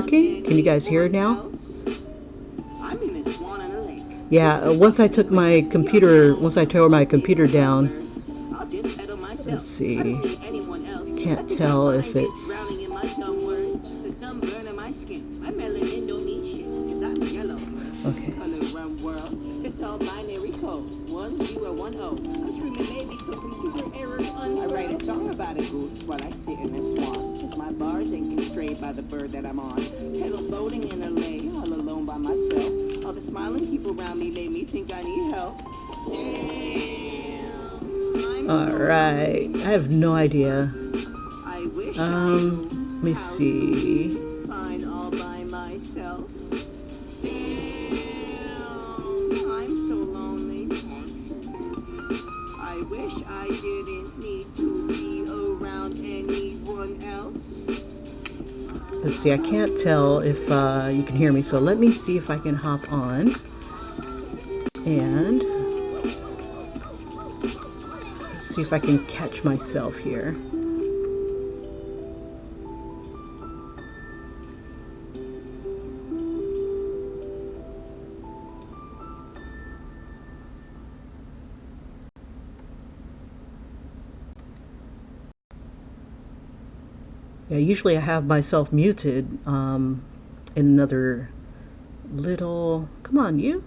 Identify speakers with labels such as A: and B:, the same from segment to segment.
A: Can you guys hear it now? Yeah, once I took my computer, once I tore my computer down, let's see, can't tell if it's, okay.
B: I write a song about a goose while I sit in a swamp. Cause my bars ain't constrained by the bird that I'm on. Pedal boating in LA, all alone by myself. All the smiling people around me made me think I need help. Damn.
A: Alright, I have no idea.
B: I wish
A: Let me see.
B: fine all by myself. Damn, I'm so lonely. I wish I didn't need to be around anyone else.
A: Let's see, I can't tell if you can hear me, so let me see if I can hop on. And see if I can catch myself here. Yeah, usually I have myself muted in another little, come on you.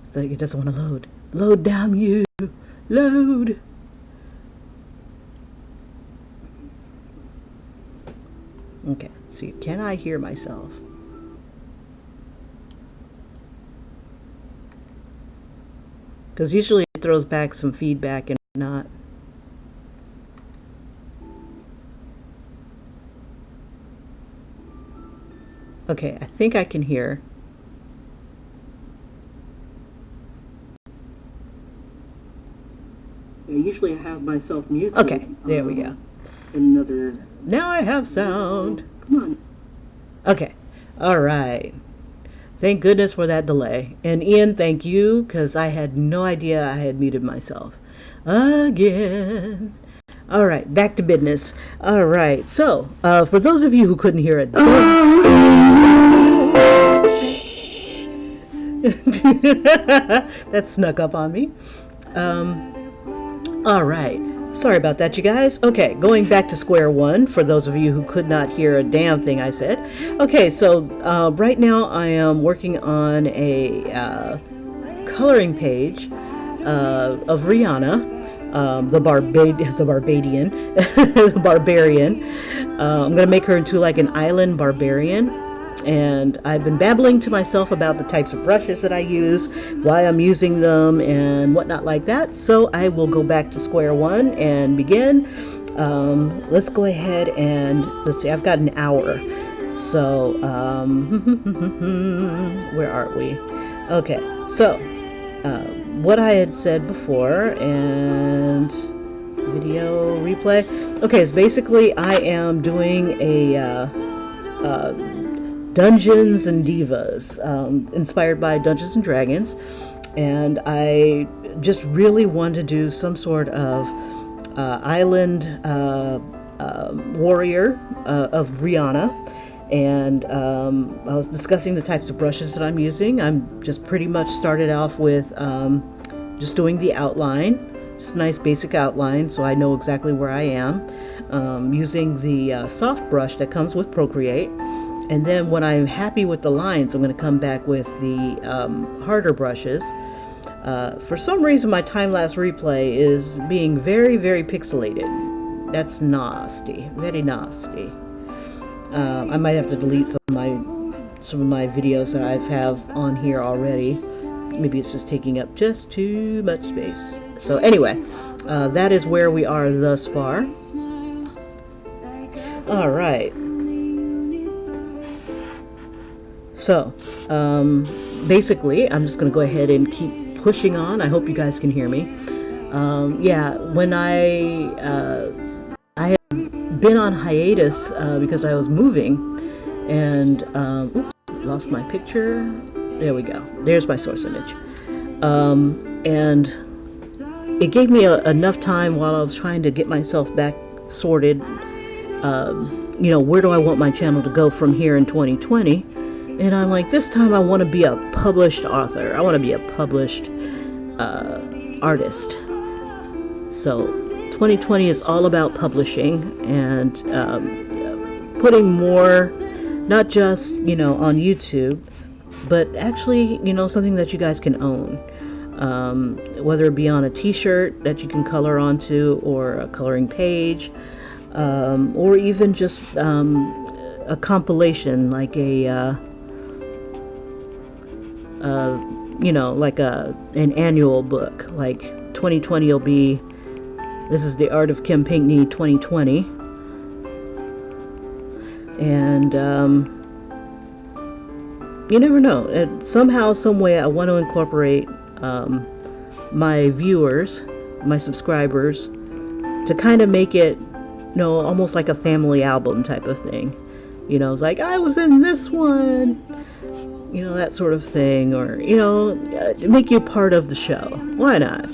A: It's like it doesn't want to load. Load down you. Load. Okay, let's see, can I hear myself? Because usually it throws back some feedback and not. Okay, I think I can hear. Yeah, usually I have myself muted. Okay, there we go. Another. Now I have sound. Come on. Okay, all right. Thank goodness for that delay. And Ian, thank you, because I had no idea I had muted myself. Again. All right, back to business. All right, so for those of you who couldn't hear it, that snuck up on me. All right, sorry about that, you guys. Okay, going back to square one for those of you who could not hear a damn thing I said. Okay, so right now I am working on a coloring page of Rihanna. The Barbadian, the barbarian. I'm gonna make her into like an island barbarian, and I've been babbling to myself about the types of brushes that I use, why I'm using them, and whatnot like that. So I will go back to square one and begin. Let's go ahead and let's see. I've got an hour, so where are we? Okay, so. What I had said before, and video replay. Okay, so basically I am doing a Dungeons and Divas, inspired by Dungeons and Dragons, and I just really wanted to do some sort of island warrior of Rihanna. And I was discussing the types of brushes that I'm using. I'm just pretty much started off with just doing the outline, just a nice basic outline so I know exactly where I am, using the soft brush that comes with Procreate. And then when I'm happy with the lines, I'm going to come back with the harder brushes. For some reason my time-lapse replay is being very, very pixelated. That's nasty, very nasty. I might have to delete some of my videos that I have on here already. Maybe it's just taking up just too much space. So anyway, that is where we are thus far. All right. So basically, I'm just going to go ahead and keep pushing on. I hope you guys can hear me. Yeah, when I had been on hiatus because I was moving, and oops, lost my picture. There we go. There's my source image. And it gave me enough time while I was trying to get myself back sorted. Where do I want my channel to go from here in 2020? And I'm like, this time I want to be a published author. I want to be a published artist. So 2020 is all about publishing and putting more, not just, on YouTube, but actually, something that you guys can own. Whether it be on a t-shirt that you can color onto, or a coloring page, or even just a compilation, like like an annual book. Like 2020 will be, this is the Art of Kim Pinkney 2020, and you never know. Somehow, some way, I want to incorporate my viewers, my subscribers, to kind of make it, almost like a family album type of thing. It's like, I was in this one, that sort of thing, or, make you part of the show. Why not?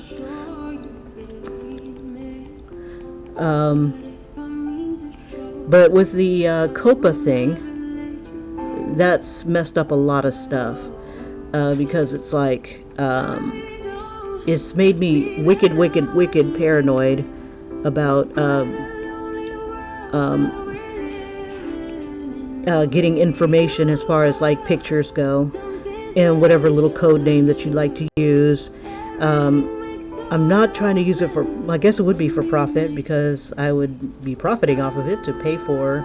A: But with the COPA thing, that's messed up a lot of stuff, because it's like, it's made me wicked paranoid about getting information as far as like pictures go, and whatever little code name that you'd like to use. I'm not trying to use it for, I guess it would be for profit, because I would be profiting off of it to pay for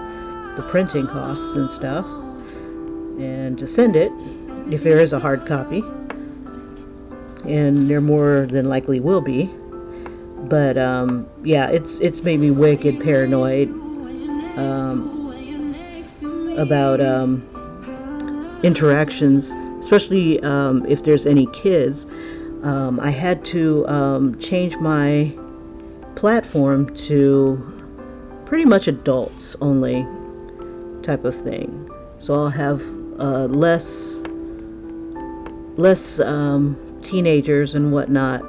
A: the printing costs and stuff, and to send it if there is a hard copy, and there more than likely will be. But yeah, it's made me wicked paranoid about interactions, especially if there's any kids. I had to change my platform to pretty much adults only type of thing. So I'll have less teenagers and whatnot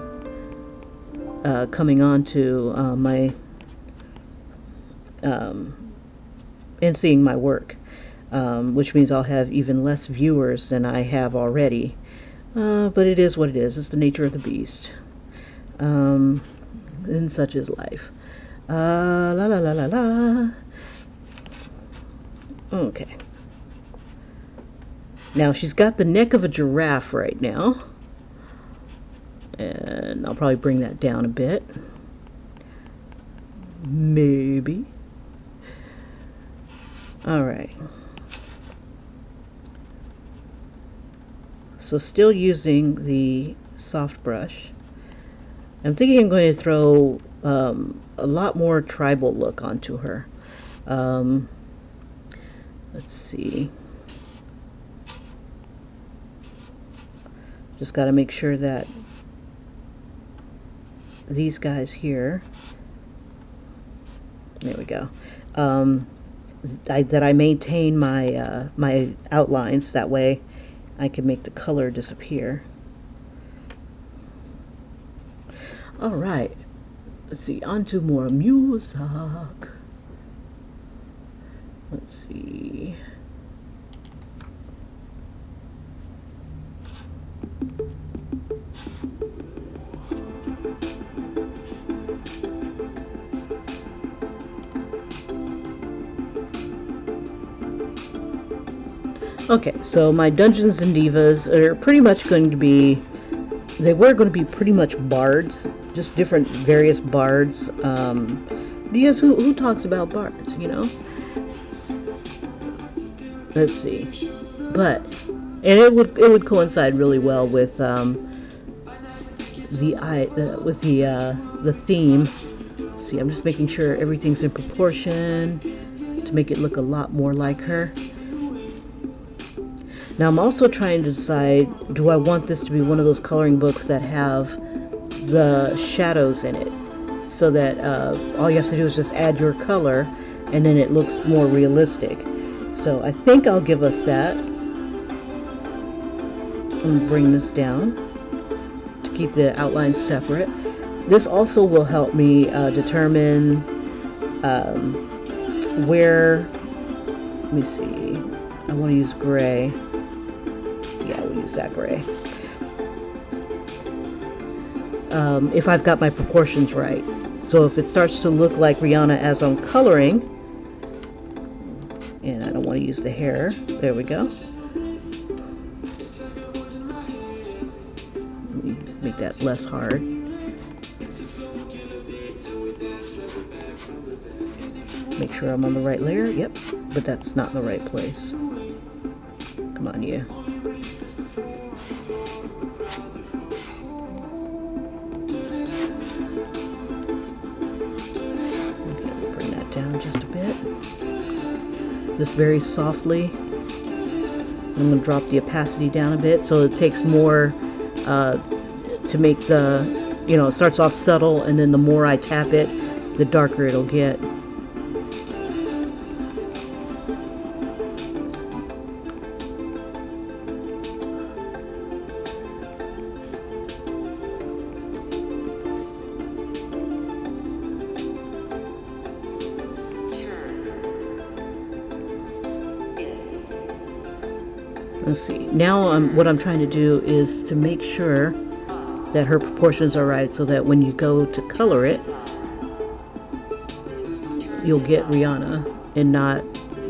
A: coming on to my and seeing my work, which means I'll have even less viewers than I have already. But it is what it is. It's the nature of the beast. And such is life. La la la la la. Okay. Now she's got the neck of a giraffe right now. And I'll probably bring that down a bit. Maybe. Alright. So still using the soft brush. I'm thinking I'm going to throw a lot more tribal look onto her. Let's see. Just got to make sure that these guys here, there we go, that I maintain my my outlines. That way I can make the color disappear. Alright, let's see, on to more music. Let's see. Okay, so my Dungeons and Divas are pretty much going to be, they were going to be pretty much bards, just different various bards. Because who talks about bards, you know? Let's see. But, and it would coincide really well with the theme. Let's see, I'm just making sure everything's in proportion to make it look a lot more like her. Now I'm also trying to decide, do I want this to be one of those coloring books that have the shadows in it, so that all you have to do is just add your color and then it looks more realistic. So I think I'll give us that. I'm going to bring this down to keep the outlines separate. This also will help me determine where, let me see, I want to use gray. Yeah, we'll use that gray. If I've got my proportions right. So if it starts to look like Rihanna as I'm coloring, and I don't want to use the hair, there we go. Let me make that less hard. Make sure I'm on the right layer. Yep, but that's not in the right place. Come on, you. Okay, we'll bring that down just a bit. Just very softly. I'm going to drop the opacity down a bit so it takes more to make the, you know, it starts off subtle, and then the more I tap it, the darker it'll get. Let's see. Now what I'm trying to do is to make sure that her proportions are right, so that when you go to color it, you'll get Rihanna and not,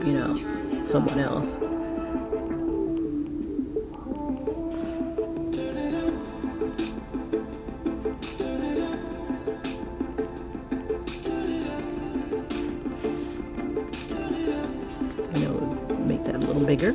A: you know, someone else. You know, make that a little bigger.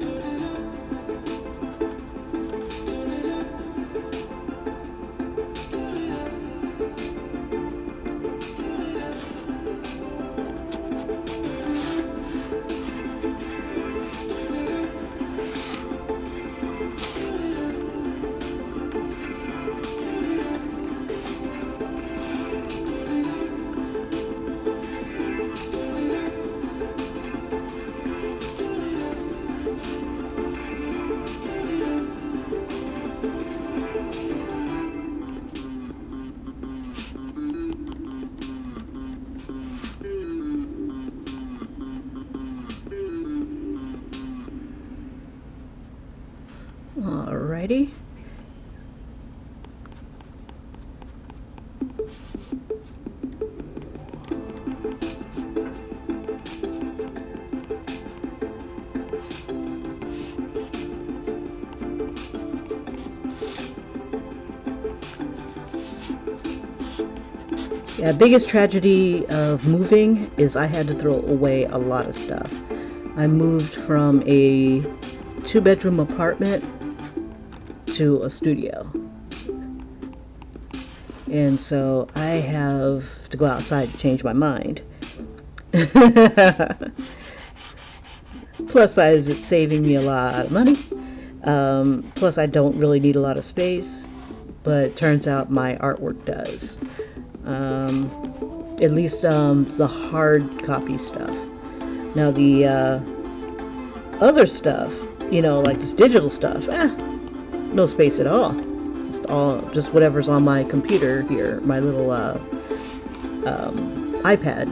A: Alrighty. Yeah, biggest tragedy of moving is I had to throw away a lot of stuff. I moved from a 2-bedroom apartment to a studio, and so I have to go outside to change my mind. Plus size, it's saving me a lot of money. Plus I don't really need a lot of space, but it turns out my artwork does. At least the hard copy stuff. Now the other stuff, you know, like this digital stuff, no space at all. Just whatever's on my computer here, my little iPad.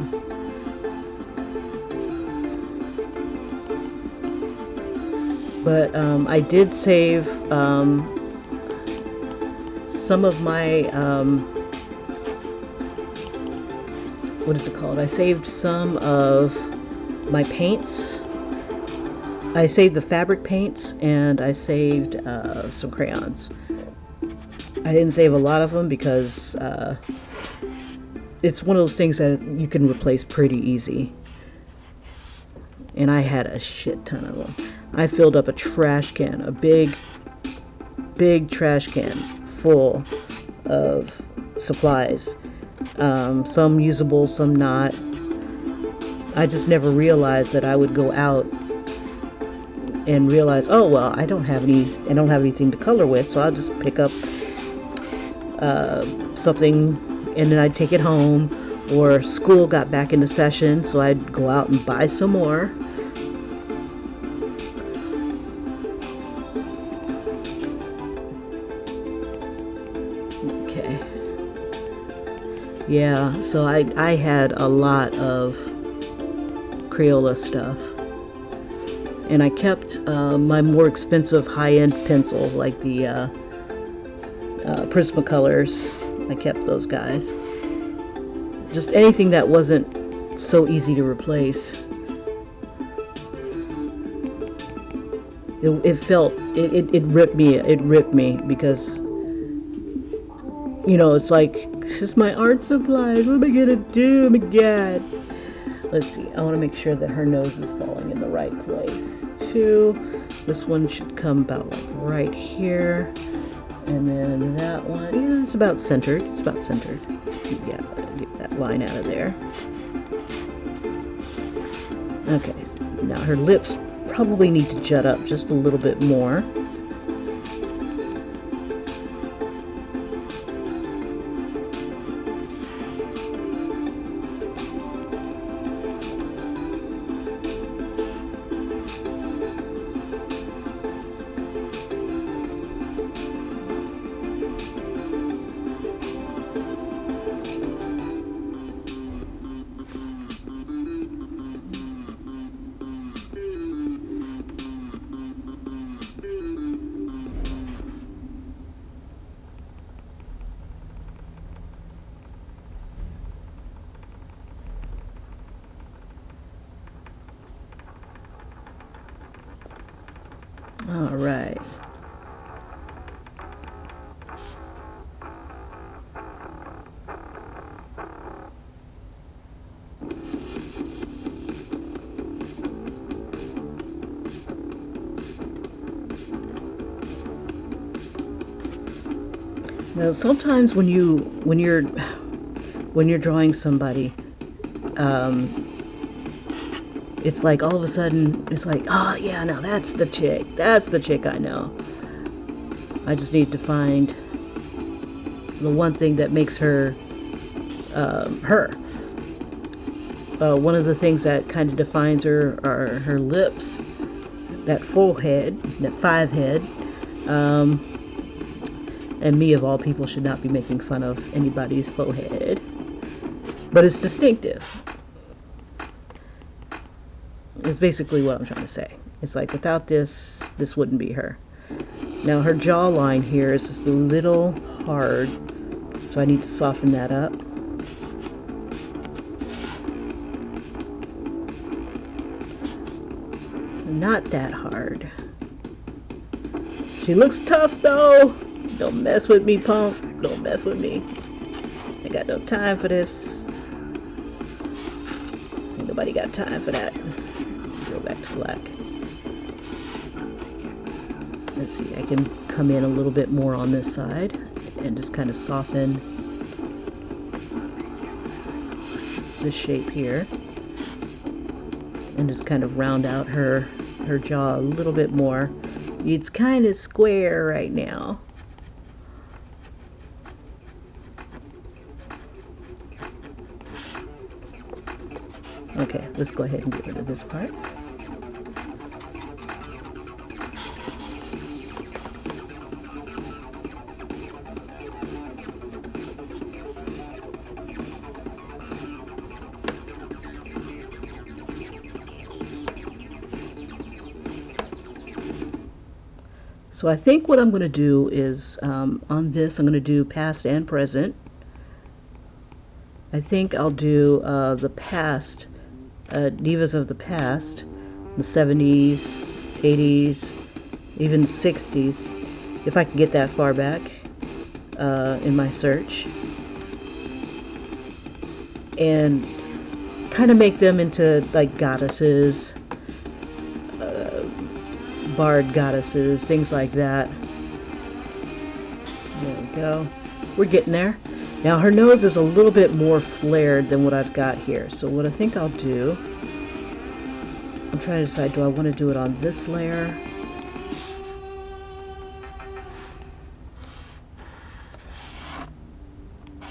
A: But I did save some of my what is it called? I saved some of my paints. I saved the fabric paints, and I saved some crayons. I didn't save a lot of them because it's one of those things that you can replace pretty easy. And I had a shit ton of them. I filled up a trash can, a big trash can full of supplies. Some usable, some not. I just never realized that I would go out and realize, oh well, I don't have anything to color with, so I'll just pick up something, and then I'd take it home, or school got back into session, so I'd go out and buy some more. Okay. Yeah, so I had a lot of Crayola stuff. And I kept my more expensive high-end pencils, like the Prismacolors. I kept those guys. Just anything that wasn't so easy to replace. It ripped me. It ripped me because, you know, it's like, it's just my art supplies. What am I gonna do? Oh my God. Let's see. I want to make sure that her nose is falling in the right place too. This one should come about like right here, and then that one, yeah, it's about centered. It's about centered. Yeah, get that line out of there. Okay. Now her lips probably need to jut up just a little bit more. All right. Now, sometimes when you're drawing somebody, it's like all of a sudden it's like, oh yeah, now that's the chick. That's the chick I know. I just need to find the one thing that makes her her. One of the things that kind of defines her are her lips, that full head, that 5 head. And me, of all people, should not be making fun of anybody's faux head. But it's distinctive. It's basically what I'm trying to say. It's like, without this, this wouldn't be her. Now, her jawline here is just a little hard, so I need to soften that up. Not that hard. She looks tough, though. Don't mess with me, punk. Don't mess with me. I got no time for this. Ain't nobody got time for that. Go back to black. Let's see, I can come in a little bit more on this side and just kind of soften this shape here. And just kind of round out her jaw a little bit more. It's kind of square right now. Okay, let's go ahead and get rid of this part. So I think what I'm going to do is, on this, I'm going to do past and present. I think I'll do the past, Divas of the past, the 70s, 80s, even 60s, if I can get that far back in my search. And kind of make them into like goddesses, bard goddesses, things like that. There we go. We're getting there. Now her nose is a little bit more flared than what I've got here. So what I think I'll do, I'm trying to decide, do I want to do it on this layer?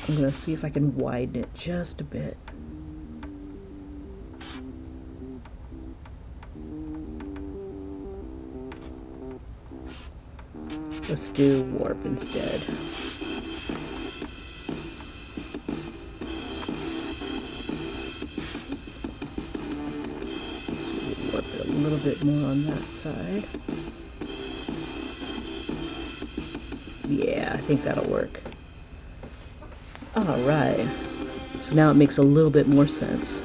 A: I'm going to see if I can widen it just a bit. Let's do warp instead. Warp it a little bit more on that side. Yeah, I think that'll work. Alright, so now it makes a little bit more sense.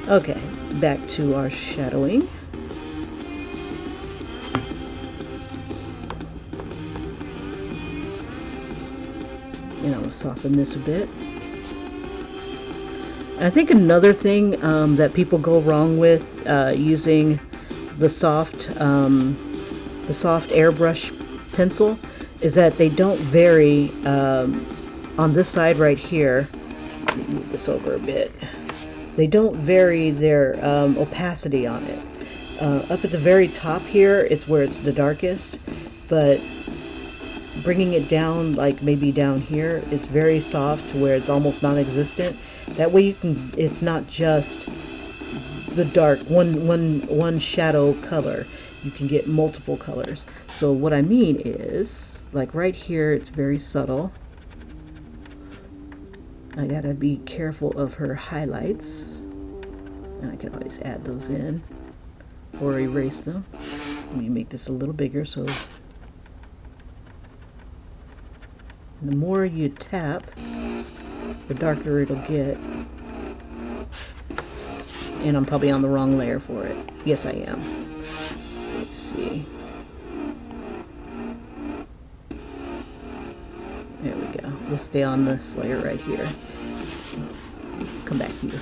A: Okay, back to our shadowing. And I'll soften this a bit. I think another thing that people go wrong with using the soft airbrush pencil is that they don't vary on this side right here. Let me move this over a bit. They don't vary their opacity on it. Up at the very top here, it's where it's the darkest, but bringing it down, like maybe down here, it's very soft to where it's almost non-existent. That way you can, it's not just the dark one shadow color. You can get multiple colors. So what I mean is, like right here, it's very subtle. I gotta be careful of her highlights, and I can always add those in or erase them. Let me make this a little bigger so the more you tap, the darker it'll get. And I'm probably on the wrong layer for it. Yes, I am. Let's see. There we go. We'll stay on this layer right here. Come back to you.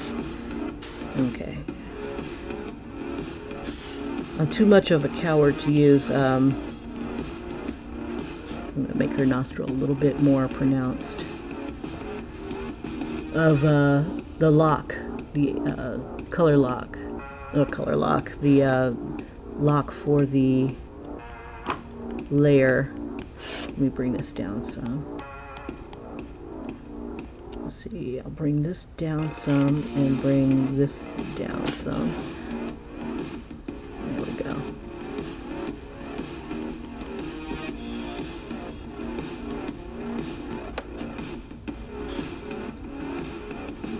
A: Okay. I'm too much of a coward to use I'm going to make her nostril a little bit more pronounced. Of the lock, the color lock, the lock for the layer. Let me bring this down some. Let's see, I'll bring this down some and bring this down some. There we go.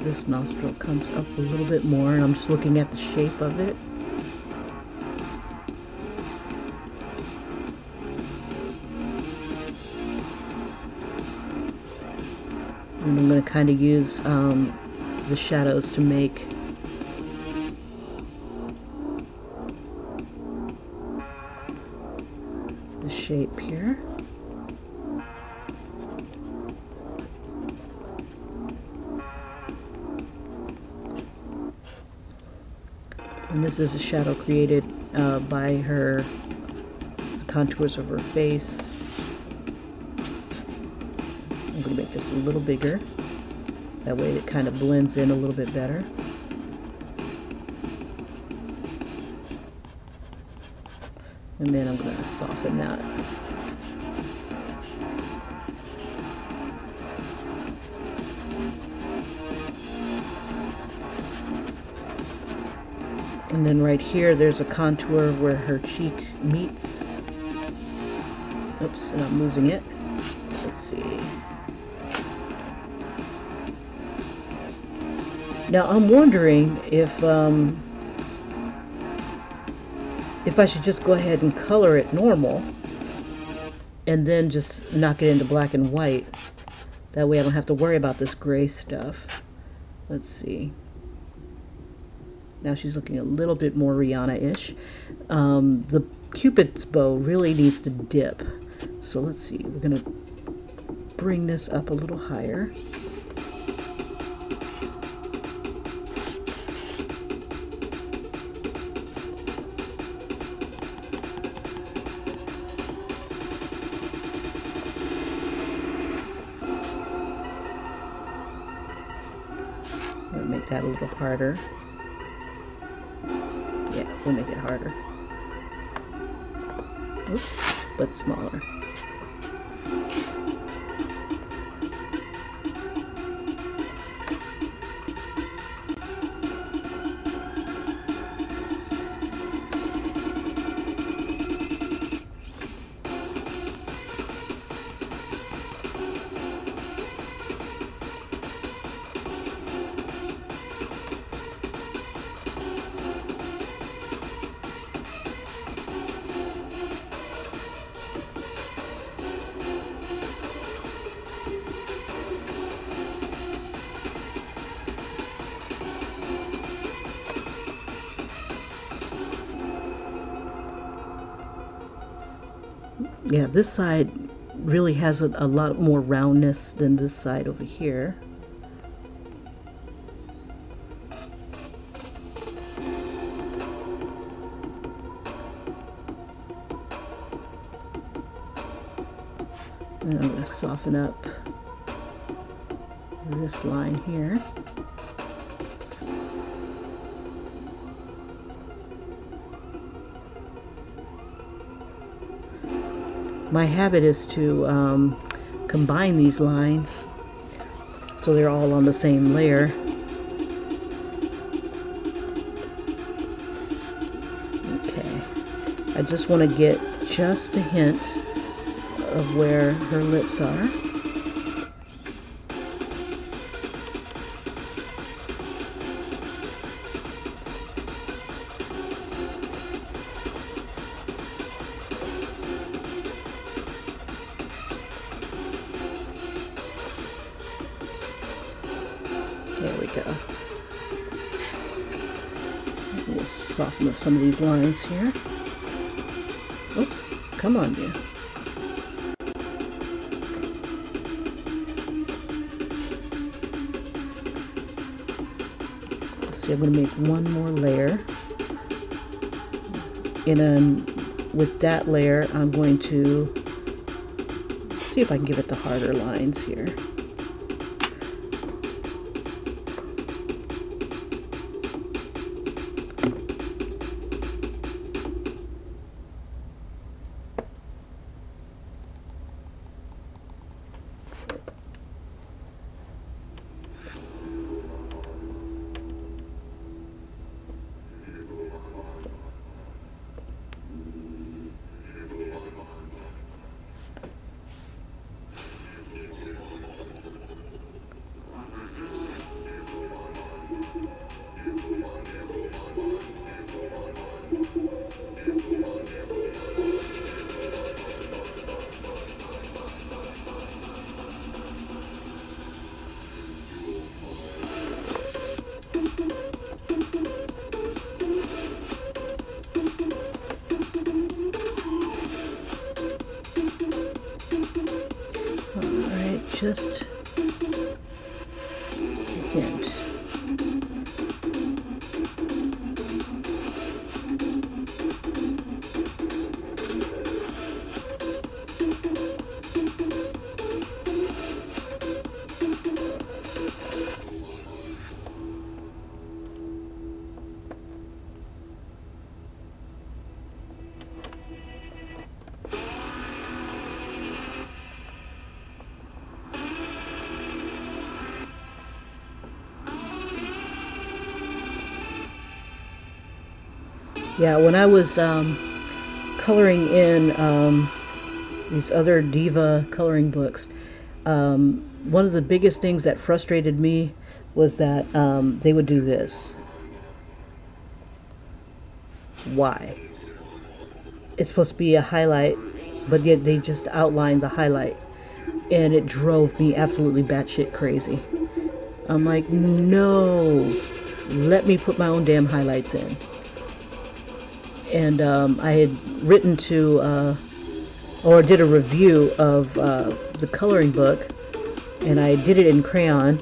A: This nostril comes up a little bit more, and I'm just looking at the shape of it. And I'm going to kind of use the shadows to make the shape here. And this is a shadow created by her, the contours of her face. I'm going to make this a little bigger. That way it kind of blends in a little bit better. And then I'm going to soften that. And then right here, there's a contour where her cheek meets. Oops, and I'm losing it. Let's see. Now I'm wondering if I should just go ahead and color it normal, and then just knock it into black and white. That way I don't have to worry about this gray stuff. Let's see. Now she's looking a little bit more Rihanna-ish. The Cupid's bow really needs to dip. So let's see, we're going to bring this up a little higher. I'm going to make that a little harder. Yeah, we'll make it harder. Oops, but smaller. Yeah, this side really has a lot more roundness than this side over here. And I'm going to soften up this line here. My habit is to combine these lines so they're all on the same layer. Okay, I just want to get just a hint of where her lips are. There we go. We'll soften up some of these lines here. Oops, come on, dear. See, I'm going to make one more layer. And then with that layer, I'm going to see if I can give it the harder lines here. Just a hint. Yeah, when I was coloring in these other diva coloring books, one of the biggest things that frustrated me was that they would do this. Why? It's supposed to be a highlight, but yet they just outlined the highlight, and it drove me absolutely batshit crazy. I'm like, no, let me put my own damn highlights in. And I had written to, or did a review of the coloring book, and I did it in crayon.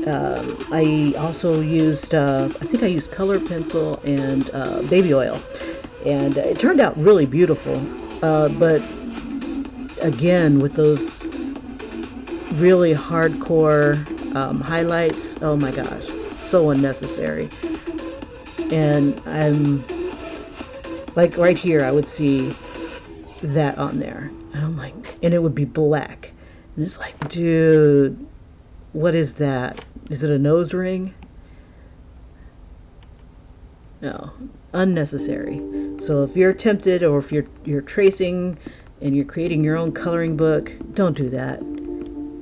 A: I also used, I think I used color pencil and baby oil, and it turned out really beautiful. But again, with those really hardcore highlights, oh my gosh, so unnecessary. And I'm like right here, I would see that on there, and I'm like, and it would be black, and it's like, dude, what is that? Is it a nose ring? No, unnecessary. So if you're tempted, or if you're tracing and you're creating your own coloring book, don't do that.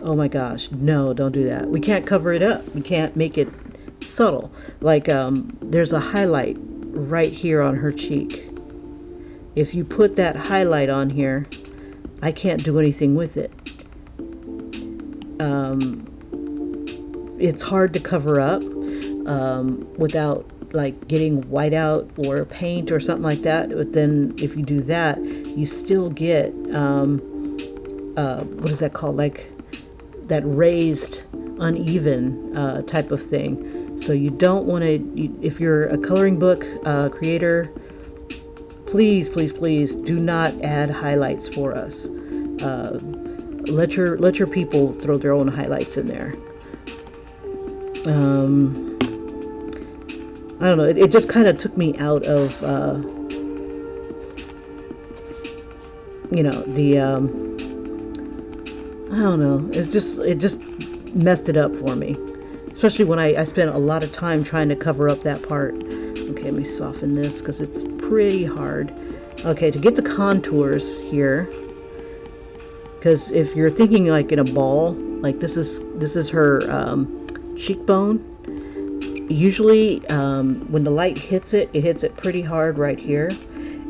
A: Oh my gosh, no, don't do that. We can't cover it up. We can't make it subtle. Like there's a highlight right here on her cheek. If you put that highlight on here, I can't do anything with it. It's hard to cover up without like getting whiteout or paint or something like that. But then if you do that, you still get what is that called, like that raised uneven type of thing. So you don't want to, if you're a coloring book creator, please, please, please do not add highlights for us. Let your people throw their own highlights in there. I don't know. It just kind of took me out of, the. I don't know. It just messed it up for me, especially when I spent a lot of time trying to cover up that part. Okay, let me soften this because it's pretty hard. Okay, to get the contours here, because if you're thinking like in a ball, like this is her cheekbone. Usually when the light hits it hits it pretty hard right here,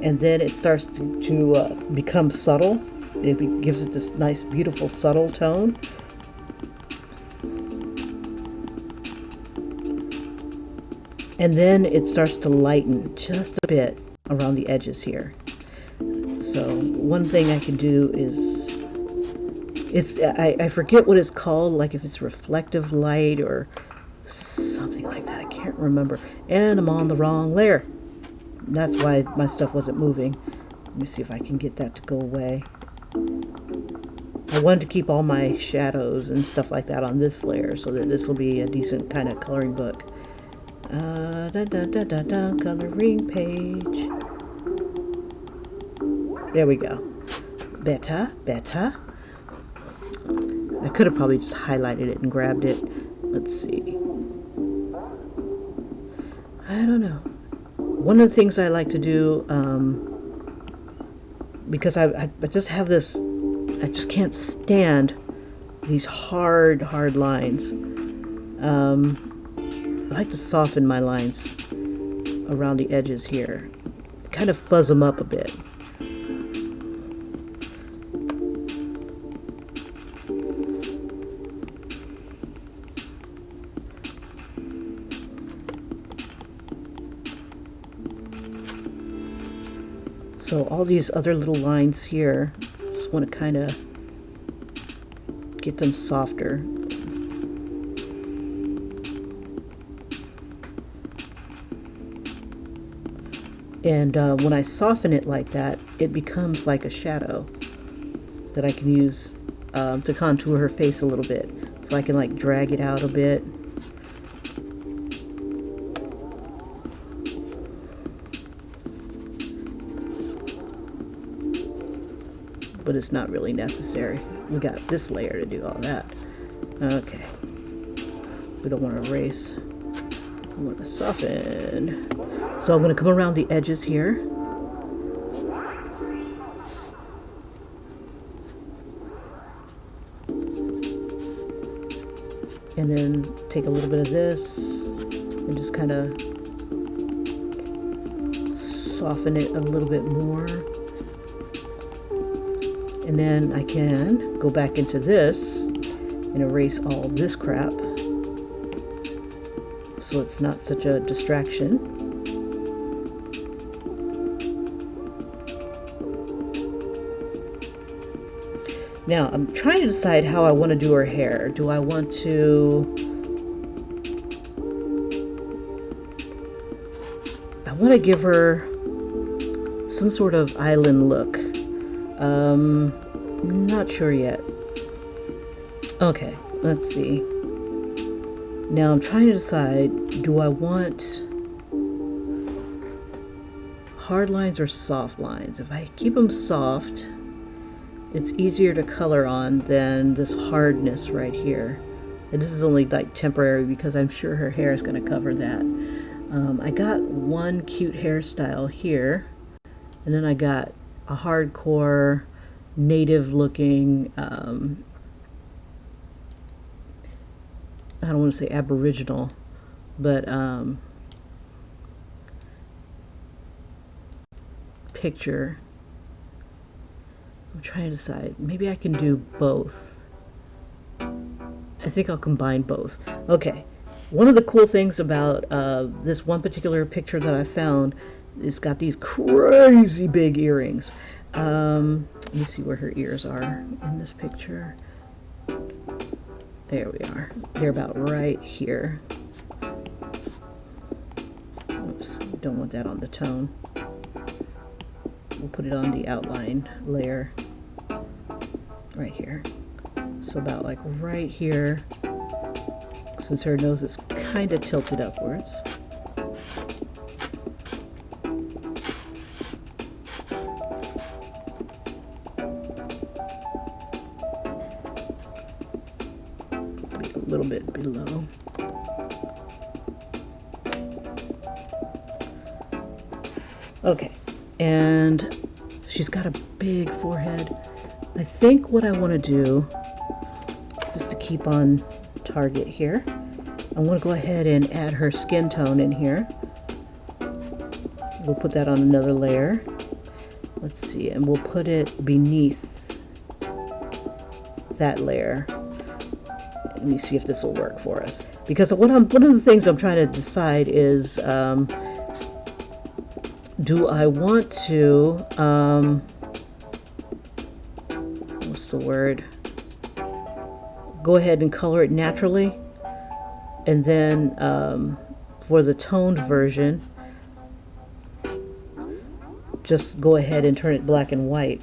A: and then it starts to become subtle. It gives it this nice, beautiful, subtle tone. And then it starts to lighten just a bit around the edges here. So one thing I can do is, I forget what it's called, like if it's reflective light or something like that. I can't remember. And I'm on the wrong layer. That's why my stuff wasn't moving. Let me see if I can get that to go away. I wanted to keep all my shadows and stuff like that on this layer so that this will be a decent kind of coloring book. Coloring page. There we go. Better. I could have probably just highlighted it and grabbed it. Let's see. I don't know. One of the things I like to do, because I just have this, I just can't stand these hard lines. I like to soften my lines around the edges here, kind of fuzz them up a bit. So all these other little lines here, just want to kind of get them softer. And when I soften it like that, it becomes like a shadow that I can use to contour her face a little bit. So I can like drag it out a bit. But it's not really necessary. We got this layer to do all that. Okay. We don't want to erase. We want to soften. So I'm going to come around the edges here. And then take a little bit of this and just kind of soften it a little bit more. And then I can go back into this and erase all this crap so it's not such a distraction. Now I'm trying to decide how I want to do her hair. Do I want to... I want to give her some sort of island look. Not sure yet. Okay, let's see. Now I'm trying to decide, do I want hard lines or soft lines? If I keep them soft, it's easier to color on than this hardness right here. And this is only like temporary because I'm sure her hair is going to cover that. I got one cute hairstyle here, and then I got a hardcore native looking, I don't want to say aboriginal, but picture. I'm trying to decide. Maybe I can do both. I think I'll combine both. Okay. One of the cool things about this one particular picture that I found, it's got these crazy big earrings. Let me see where her ears are in this picture. There we are. They're about right here. Oops, don't want that on the tone. We'll put it on the outline layer right here. So about like right here, since her nose is kind of tilted upwards. Maybe a little bit below. Okay, and she's got a big forehead. I think what I want to do, just to keep on target here, I want to go ahead and add her skin tone in here. We'll put that on another layer. Let's see, and we'll put it beneath that layer. Let me see if this will work for us. Because one of the things I'm trying to decide is, do I want to, what's the word? Go ahead and color it naturally, and then for the toned version, just go ahead and turn it black and white.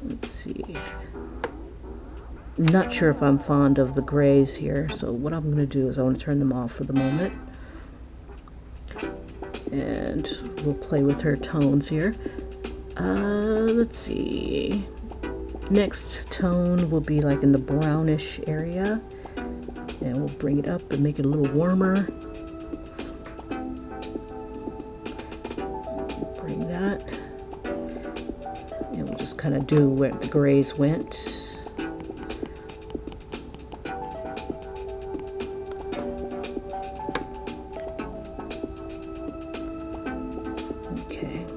A: Let's see. I'm not sure if I'm fond of the grays here, so what I'm going to do is I want to turn them off for the moment. And we'll play with her tones here. Let's see. Next tone will be like in the brownish area. And we'll bring it up and make it a little warmer. Bring that. And we'll just kind of do where the grays went.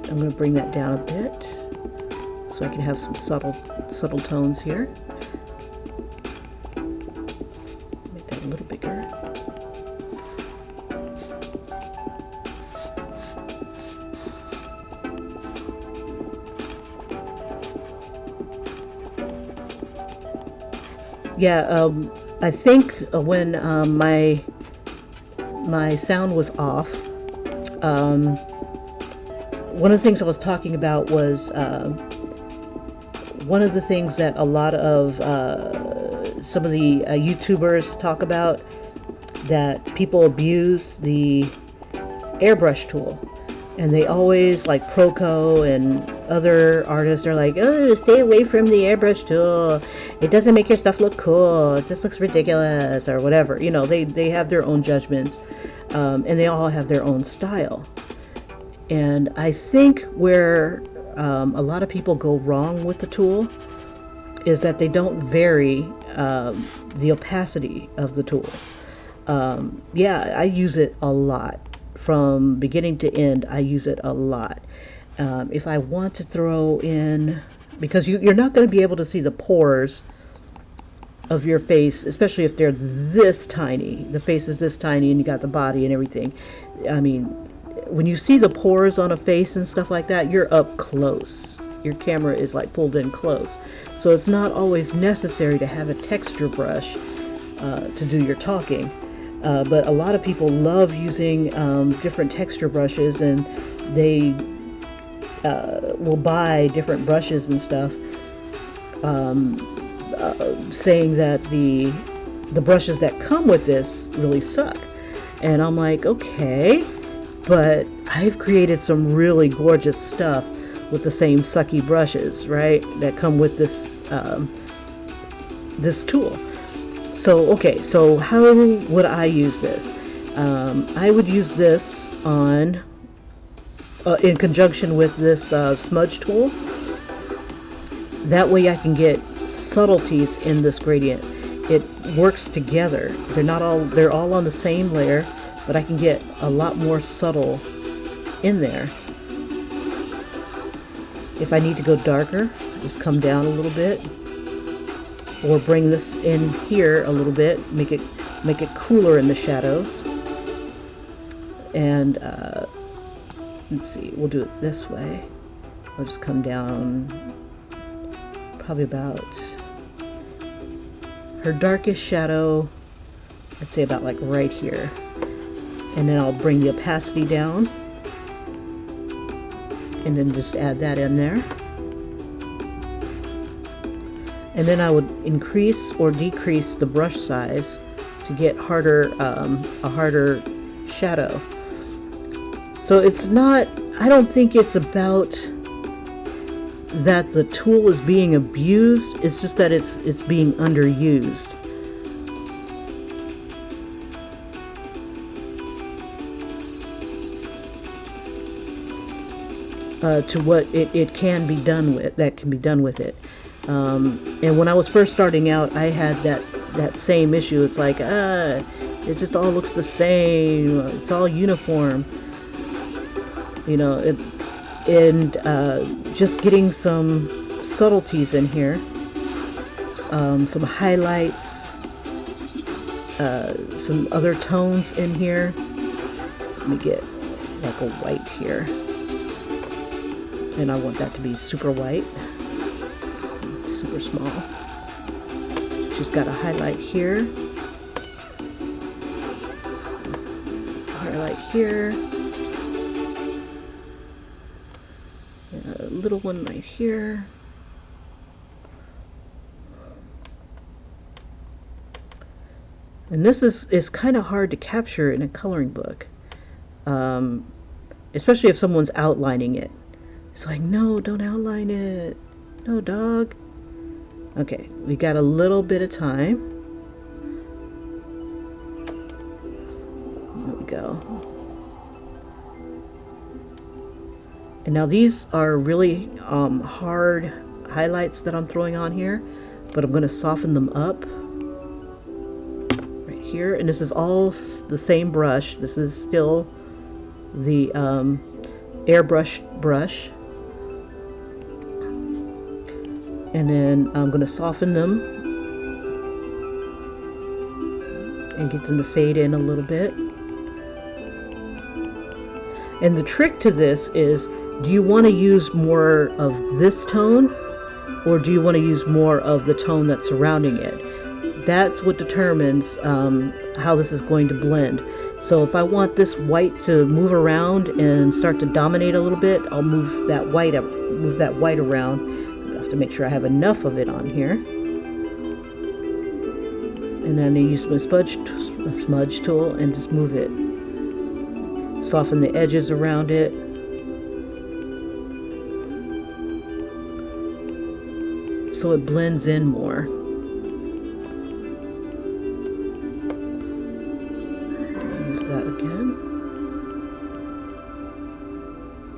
A: I'm going to bring that down a bit so I can have some subtle tones here. Make that a little bigger. Yeah, I think when my sound was off, one of the things I was talking about was one of the things that a lot of some of the YouTubers talk about, that people abuse the airbrush tool, and they always, like Proco and other artists are like, oh, stay away from the airbrush tool, it doesn't make your stuff look cool, it just looks ridiculous, or whatever. You know, they have their own judgments, and they all have their own style. And I think where a lot of people go wrong with the tool is that they don't vary the opacity of the tool. Yeah, I use it a lot. From beginning to end, I use it a lot. If I want to throw in, because you're not going to be able to see the pores of your face, especially if they're this tiny. The face is this tiny and you got the body and everything. I mean, when you see the pores on a face and stuff like that, you're up close. Your camera is like pulled in close. So it's not always necessary to have a texture brush to do your talking. But a lot of people love using different texture brushes, and they will buy different brushes and stuff, saying that the brushes that come with this really suck. And I'm like, okay, but I've created some really gorgeous stuff with the same sucky brushes, right, that come with this this tool. So, okay, so how would I use this? I would use this on in conjunction with this smudge tool. That way I can get subtleties in this gradient. It works together. They're all on the same layer, but I can get a lot more subtle in there. If I need to go darker, just come down a little bit, or bring this in here a little bit, make it cooler in the shadows. And let's see, we'll do it this way. I'll just come down probably about her darkest shadow, I'd say about like right here. And then I'll bring the opacity down and then just add that in there. And then I would increase or decrease the brush size to get harder, a harder shadow. So it's not, I don't think it's about that the tool is being abused, it's just that it's being underused. To what it can be done with, that can be done with it. And when I was first starting out, I had that same issue. It's like, it just all looks the same. It's all uniform. You know, just getting some subtleties in here, some highlights, some other tones in here. Let me get like a white here. And I want that to be super white, super small. She's got a highlight here, highlight here, and a little one right here. And this is kind of hard to capture in a coloring book, especially if someone's outlining it. It's like, no, don't outline it. No, dog. Okay, we got a little bit of time. There we go. And now these are really hard highlights that I'm throwing on here, but I'm going to soften them up right here. And this is all the same brush. This is still the airbrush brush. And then I'm going to soften them and get them to fade in a little bit. And the trick to this is, do you want to use more of this tone, or do you want to use more of the tone that's surrounding it? That's what determines how this is going to blend. So if I want this white to move around and start to dominate a little bit, I'll move that white around. To make sure I have enough of it on here. And then I use my smudge tool and just move it. Soften the edges around it. So it blends in more. Use that again.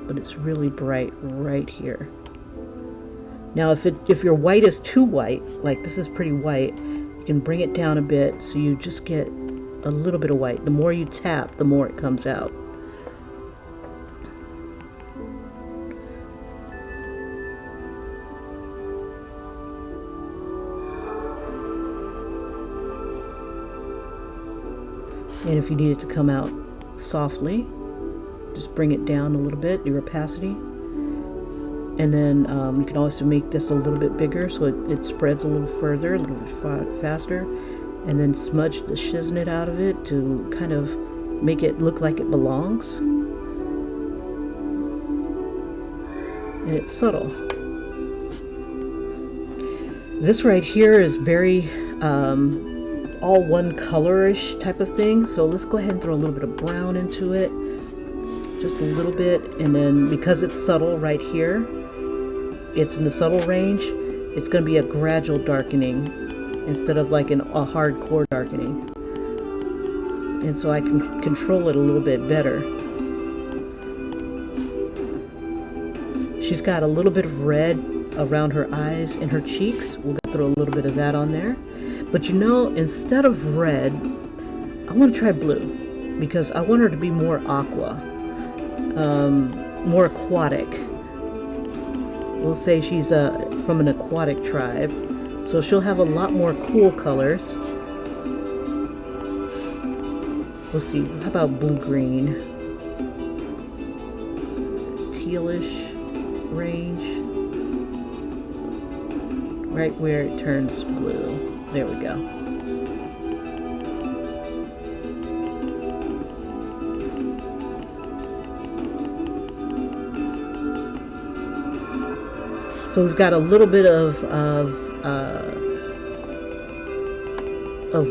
A: But it's really bright right here. Now if your white is too white, like this is pretty white, you can bring it down a bit so you just get a little bit of white. The more you tap, the more it comes out. And if you need it to come out softly, just bring it down a little bit, your opacity. And then you can also make this a little bit bigger so it spreads a little further, a little bit faster. And then smudge the shiznit out of it to kind of make it look like it belongs. And it's subtle. This right here is very all one colorish type of thing. So let's go ahead and throw a little bit of brown into it. Just a little bit. And then because it's subtle right here, it's in the subtle range, it's going to be a gradual darkening instead of like a hardcore darkening. And so I can control it a little bit better. She's got a little bit of red around her eyes and her cheeks. We'll throw a little bit of that on there. But you know, instead of red, I want to try blue because I want her to be more aqua, more aquatic. We'll say she's from an aquatic tribe, so she'll have a lot more cool colors. We'll see, how about blue-green? tealish range, right where it turns blue. There we go. So we've got a little bit of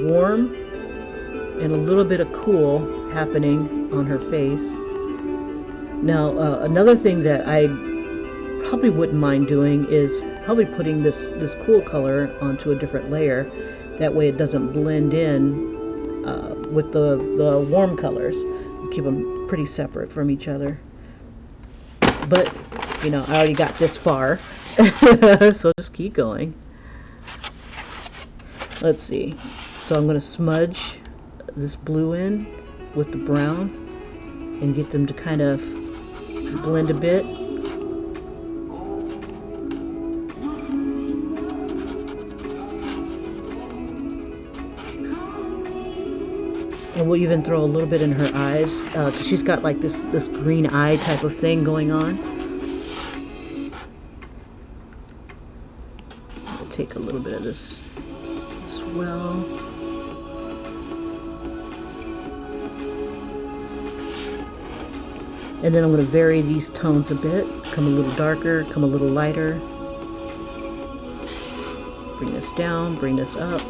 A: warm and a little bit of cool happening on her face. Now, another thing that I probably wouldn't mind doing is probably putting this cool color onto a different layer. That way it doesn't blend in with the warm colors. Keep them pretty separate from each other. But, you know, I already got this far, so just keep going. Let's see. So I'm going to smudge this blue in with the brown and get them to kind of blend a bit. And we'll even throw a little bit in her eyes, because she's got like this green eye type of thing going on. I'll take a little bit of this as well. And then I'm going to vary these tones a bit, come a little darker, come a little lighter. Bring this down, bring this up.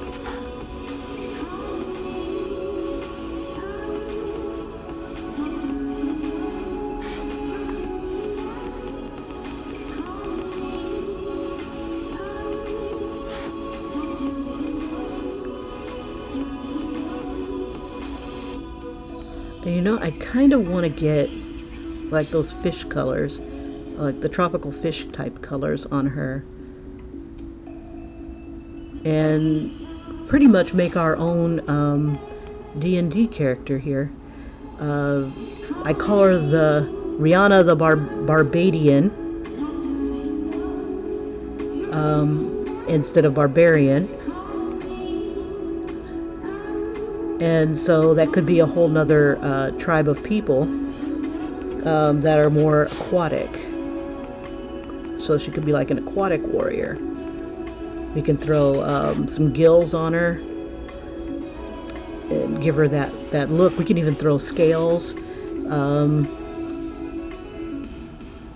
A: And you know, I kind of want to get like those fish colors, like the tropical fish type colors on her, and pretty much make our own D&D character here. I call her the Rihanna the Barbadian instead of barbarian. And so that could be a whole nother tribe of people that are more aquatic. So she could be like an aquatic warrior. We can throw some gills on her and give her that look. We can even throw scales.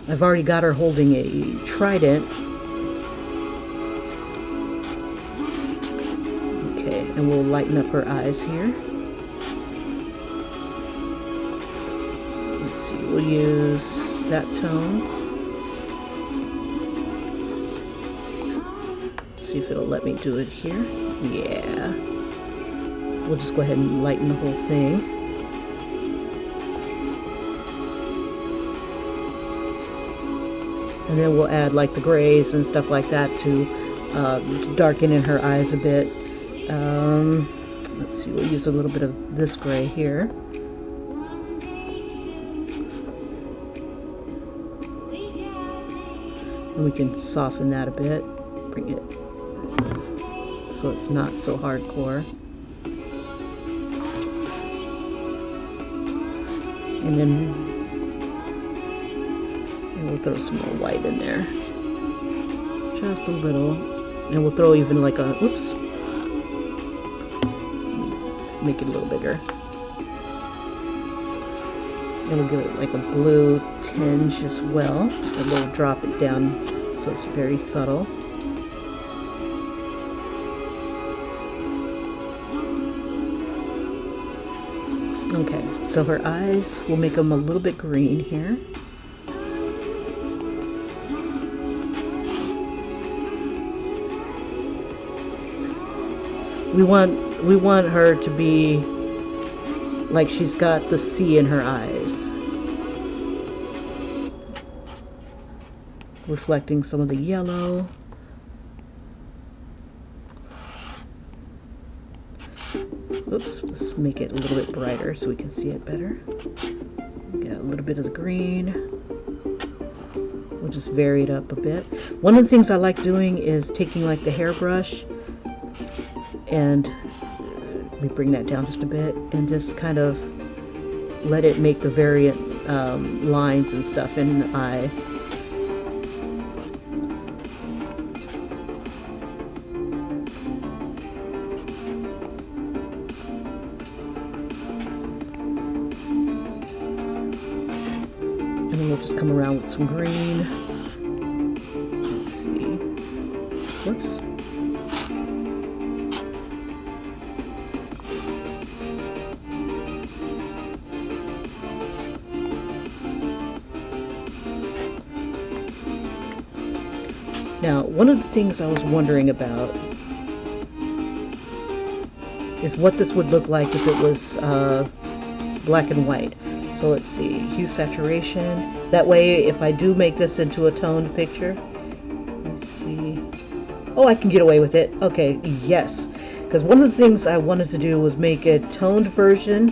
A: I've already got her holding a trident. And we'll lighten up her eyes here. Let's see, we'll use that tone. Let's see if it'll let me do it here. Yeah. We'll just go ahead and lighten the whole thing. And then we'll add like the grays and stuff like that to darken in her eyes a bit. Let's see, we'll use a little bit of this gray here. And we can soften that a bit, bring it so it's not so hardcore. And then we'll throw some more white in there. Just a little. And we'll throw even like a, oops. Make it a little bigger. And we'll give it like a blue tinge as well. And we'll drop it down so it's very subtle. Okay, so her eyes, we'll make them a little bit green here. We want her to be like she's got the sea in her eyes, reflecting some of the yellow. Oops, let's make it a little bit brighter so we can see it better. Get a little bit of the green. We'll just vary it up a bit. One of the things I like doing is taking like the hairbrush and let me bring that down just a bit and just kind of let it make the variant lines and stuff in the eye. And then we'll just come around with some green. Let's see. Whoops. Now, one of the things I was wondering about is what this would look like if it was black and white. So let's see, hue saturation. That way, if I do make this into a toned picture, let's see. Oh, I can get away with it. Okay, yes. Because one of the things I wanted to do was make a toned version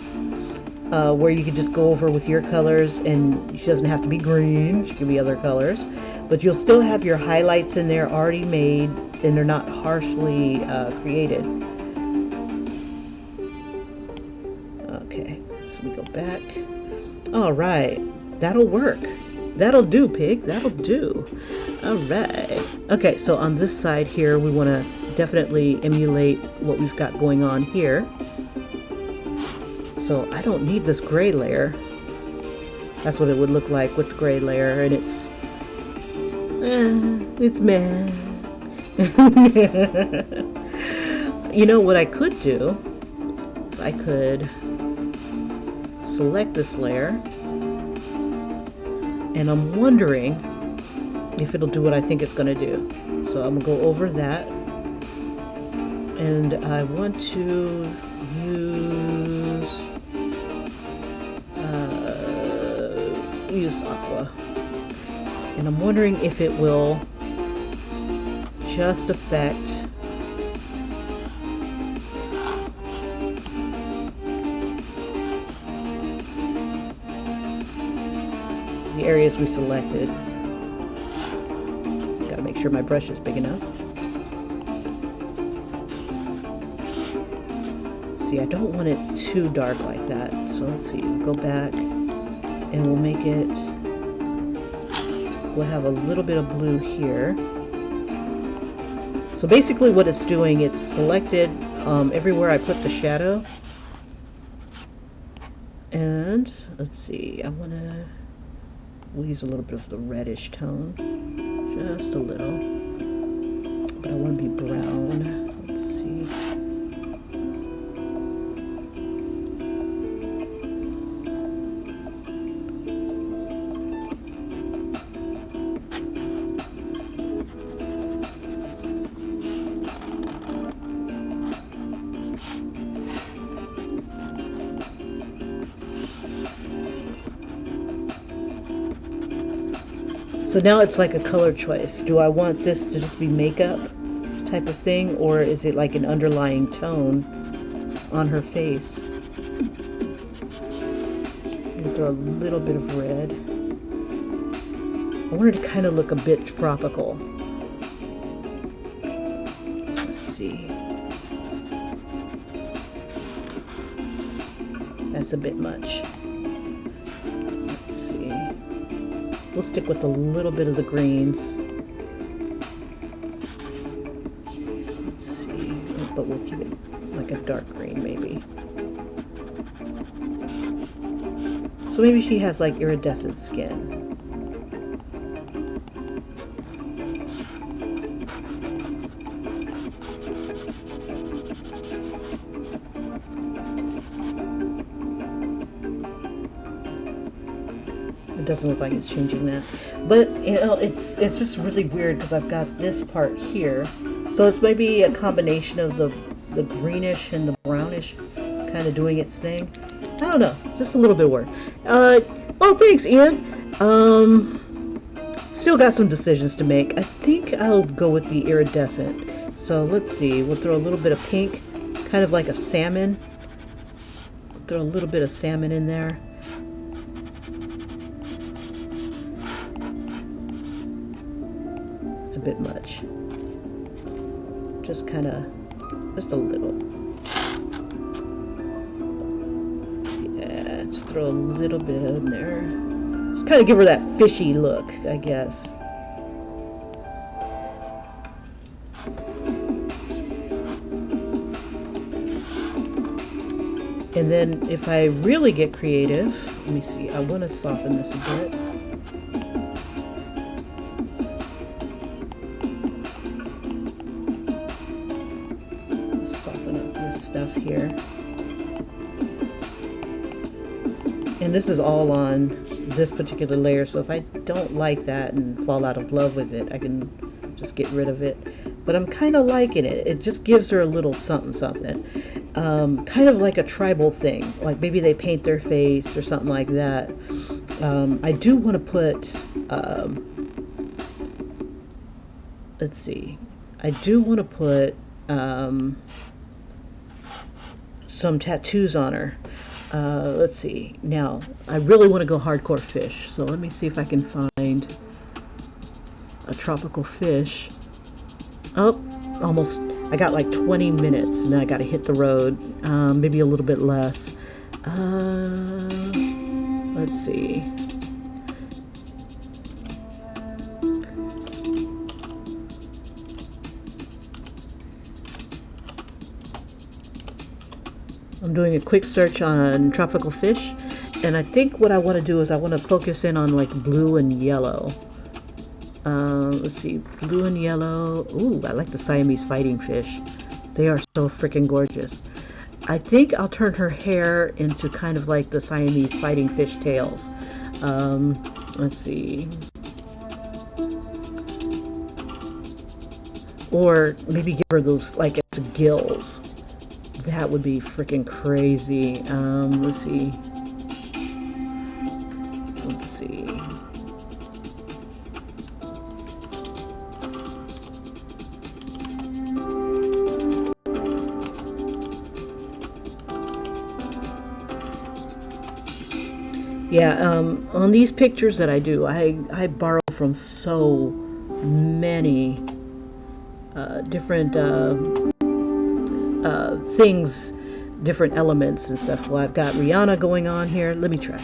A: where you could just go over with your colors, and she doesn't have to be green, she can be other colors. But you'll still have your highlights in there already made, and they're not harshly created. Okay, so we go back. All right, that'll work. That'll do, pig. That'll do. All right. Okay, so on this side here, we want to definitely emulate what we've got going on here. So I don't need this gray layer. That's what it would look like with the gray layer, and it's meh. You know what I could do is I could select this layer, and I'm wondering if it'll do what I think it's going to do. So I'm going to go over that, and I want to use aqua. And I'm wondering if it will just affect the areas we selected. Gotta make sure my brush is big enough. See, I don't want it too dark like that. So let's see, we'll go back and we'll make it, we'll have a little bit of blue here. So basically what it's doing, it's selected everywhere I put the shadow. And let's see, we'll use a little bit of the reddish tone, just a little, but I want to be brown. Let's see. So now it's like a color choice. Do I want this to just be makeup type of thing, or is it like an underlying tone on her face? I'll throw a little bit of red. I want it to kind of look a bit tropical. Let's see. That's a bit much. We'll stick with a little bit of the greens. Let's see, but we'll keep it like a dark green maybe. So maybe she has like iridescent skin. It doesn't look like it's changing that, but you know, it's just really weird because I've got this part here, so it's maybe a combination of the greenish and the brownish kind of doing its thing. I don't know, just a little bit of work. Well, thanks, Ian. Still got some decisions to make. I think I'll go with the iridescent. So let's see, we'll throw a little bit of pink, kind of like a salmon. We'll throw a little bit of salmon in there. A bit much. Just kind of, just a little. Yeah, just throw a little bit in there. Just kind of give her that fishy look, I guess. And then if I really get creative, let me see, I want to soften this a bit. Soften up this stuff here. And this is all on this particular layer, so if I don't like that and fall out of love with it, I can just get rid of it. But I'm kind of liking it. It just gives her a little something something. Kind of like a tribal thing, like maybe they paint their face or something like that. I do want to put, let's see, I do want to put some tattoos on her. Let's see, now I really want to go hardcore fish, so let me see if I can find a tropical fish. Oh, almost. I got like 20 minutes and I got to hit the road, maybe a little bit less. Let's see. I'm doing a quick search on tropical fish, and I think what I want to do is I want to focus in on like blue and yellow. Let's see, blue and yellow. Ooh, I like the Siamese fighting fish. They are so freaking gorgeous. I think I'll turn her hair into kind of like the Siamese fighting fish tails. Let's see. Or maybe give her those like it's gills. That would be freaking crazy. Let's see. Let's see. Yeah, on these pictures that I do, I borrow from so many different things, different elements and stuff. Well, I've got Rihanna going on here. Let me try.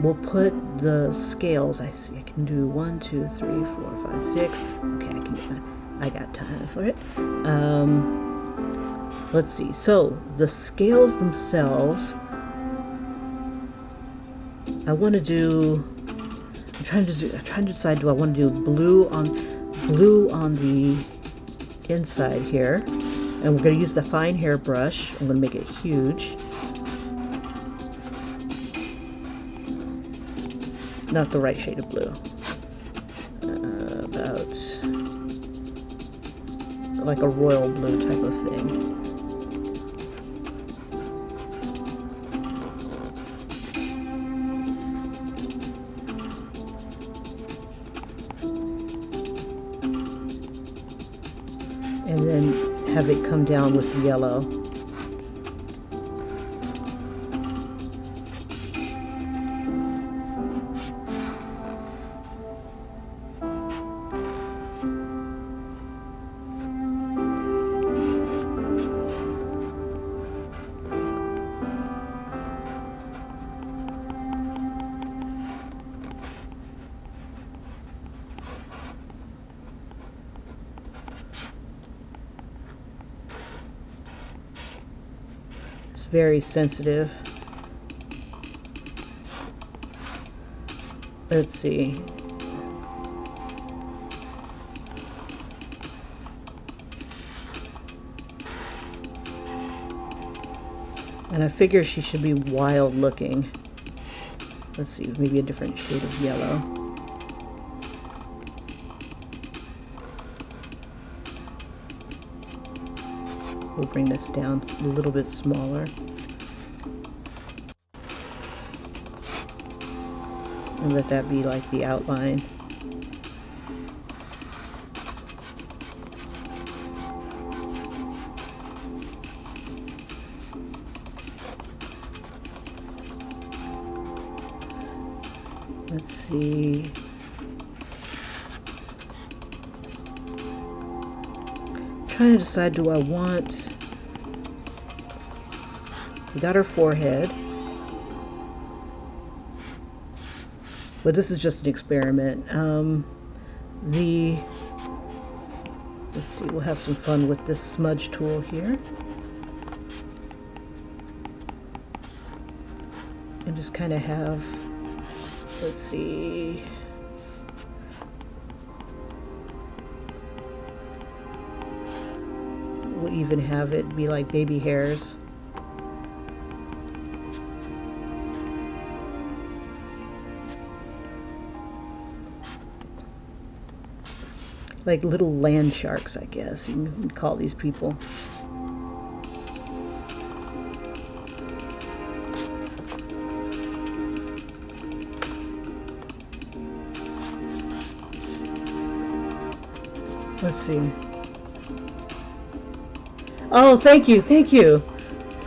A: We'll put the scales. I see. I can do 1, 2, 3, 4, 5, 6. Okay, I got time for it. Let's see. So the scales themselves, I want to do. I'm trying to decide. Do I want to do blue on the inside here? And we're going to use the fine hair brush. I'm going to make it huge. Not the right shade of blue. About like a royal blue type of thing. And then have it come down with yellow. Very sensitive. Let's see. And I figure she should be wild looking. Let's see, maybe a different shade of yellow. We'll bring this down a little bit smaller. And let that be like the outline. Let's see. Trying to decide, do I want, we got her forehead. But this is just an experiment. Let's see, we'll have some fun with this smudge tool here. And just kind of have, let's see, we'll even have it be like baby hairs. Like little land sharks, I guess you can call these people. Let's see. Oh, thank you, thank you.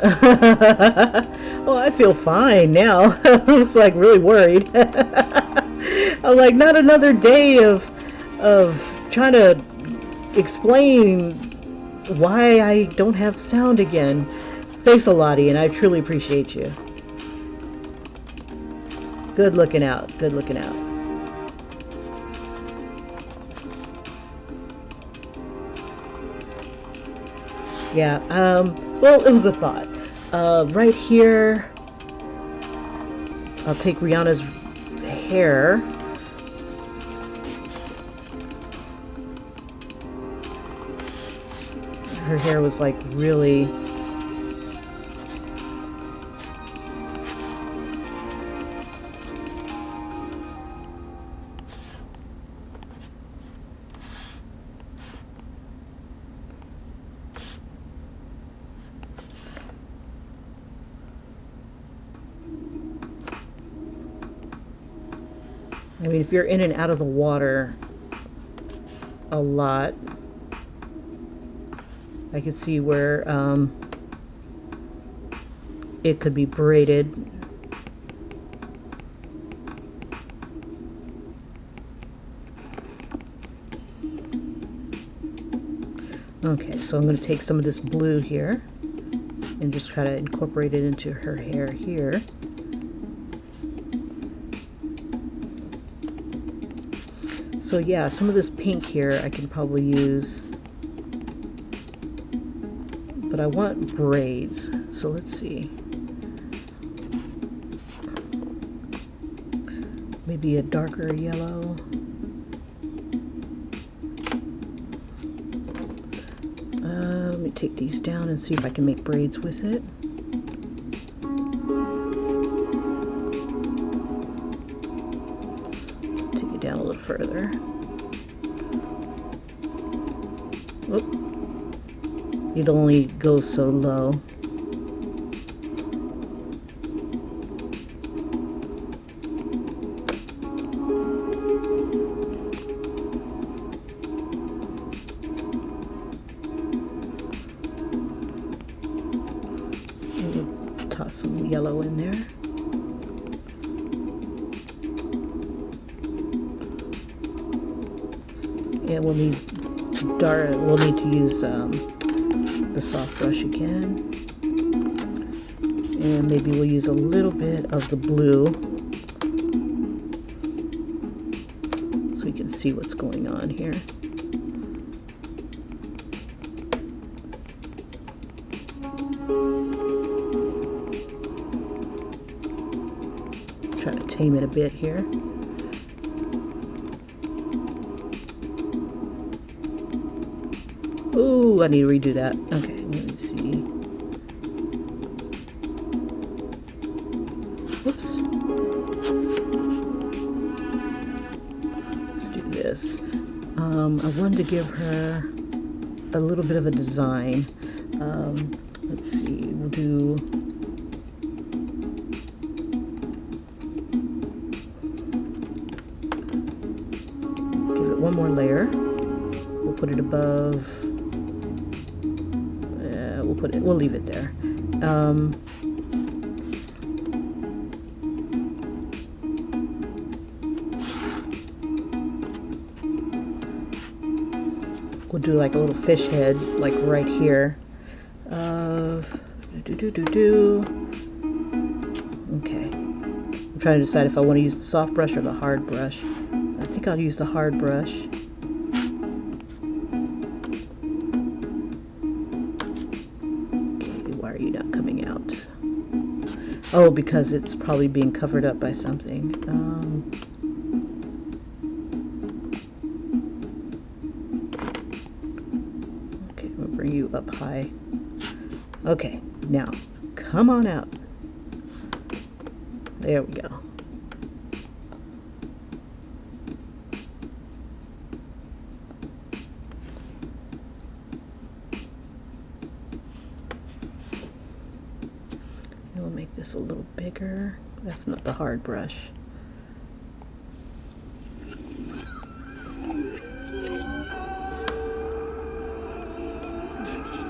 A: Oh, I feel fine now. I was like really worried. I'm like, not another day of trying to explain why I don't have sound again. Thanks a lot, Ian. I truly appreciate you. Good looking out. Good looking out. Yeah, well, it was a thought. Right here, I'll take Rihanna's hair. Her hair was like really... I mean, if you're in and out of the water a lot, I could see where it could be braided. Okay, so I'm going to take some of this blue here and just try to incorporate it into her hair here. So yeah, some of this pink here I can probably use, but I want braids, so let's see. Maybe a darker yellow. Let me take these down and see if I can make braids with it. Take it down a little further. Oop. It only goes so low. Toss some yellow in there. And we'll need to use the soft brush again, and maybe we'll use a little bit of the blue so we can see what's going on here. Try to tame it a bit here. Ooh, I need to redo that. Okay, let me see. Whoops. Let's do this. I wanted to give her a little bit of a design. Let's see, we'll do... give it one more layer. We'll put it above... we'll leave it there. We'll do like a little fish head, like right here. Okay. I'm trying to decide if I want to use the soft brush or the hard brush. I think I'll use the hard brush. Okay, why are you not coming out? Oh, because it's probably being covered up by something. Okay, we'll bring you up high. Okay, now, come on out. There we go. We'll make this a little bigger. That's not the hard brush.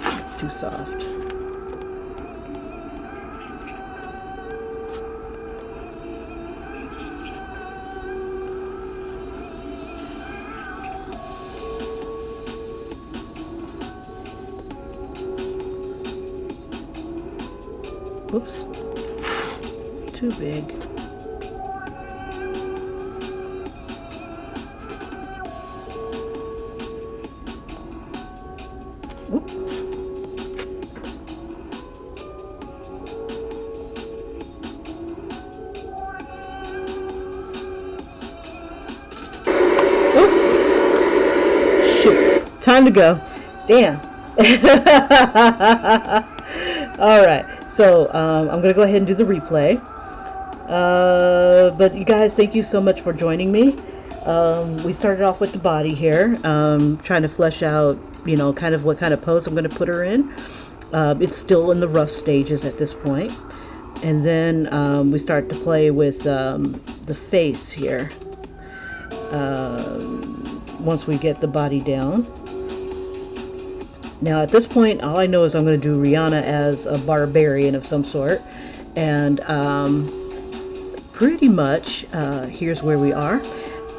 A: It's too soft. Oops, too big. Oop. Oop. Shoot, time to go. Damn. All right. So I'm going to go ahead and do the replay. But you guys, thank you so much for joining me. We started off with the body here, trying to flesh out, you know, kind of what kind of pose I'm going to put her in. It's still in the rough stages at this point. And then we start to play with the face here once we get the body down. Now at this point, all I know is I'm going to do Rihanna as a barbarian of some sort, and pretty much here's where we are.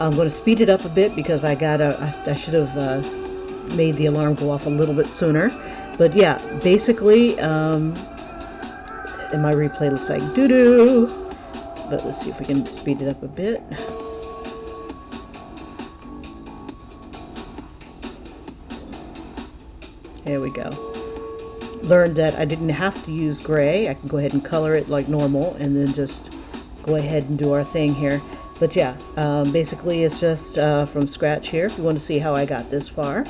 A: I'm going to speed it up a bit because I should have made the alarm go off a little bit sooner. But yeah, basically, and my replay looks like doo-doo, but let's see if we can speed it up a bit. There we go. Learned that I didn't have to use gray. I can go ahead and color it like normal and then just go ahead and do our thing here. But yeah, basically it's just from scratch here. If you want to see how I got this far,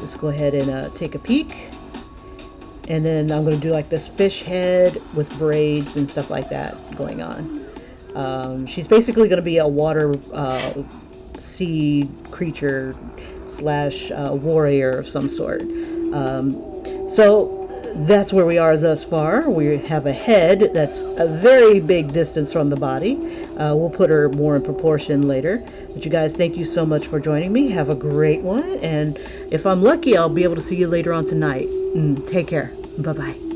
A: let's go ahead and take a peek. And then I'm going to do like this fish head with braids and stuff like that going on. She's basically going to be a water sea creature slash warrior of some sort. So that's where we are thus far. We have a head that's a very big distance from the body. We'll put her more in proportion later. But you guys, thank you so much for joining me. Have a great one. And if I'm lucky, I'll be able to see you later on tonight. Take care. Bye-bye.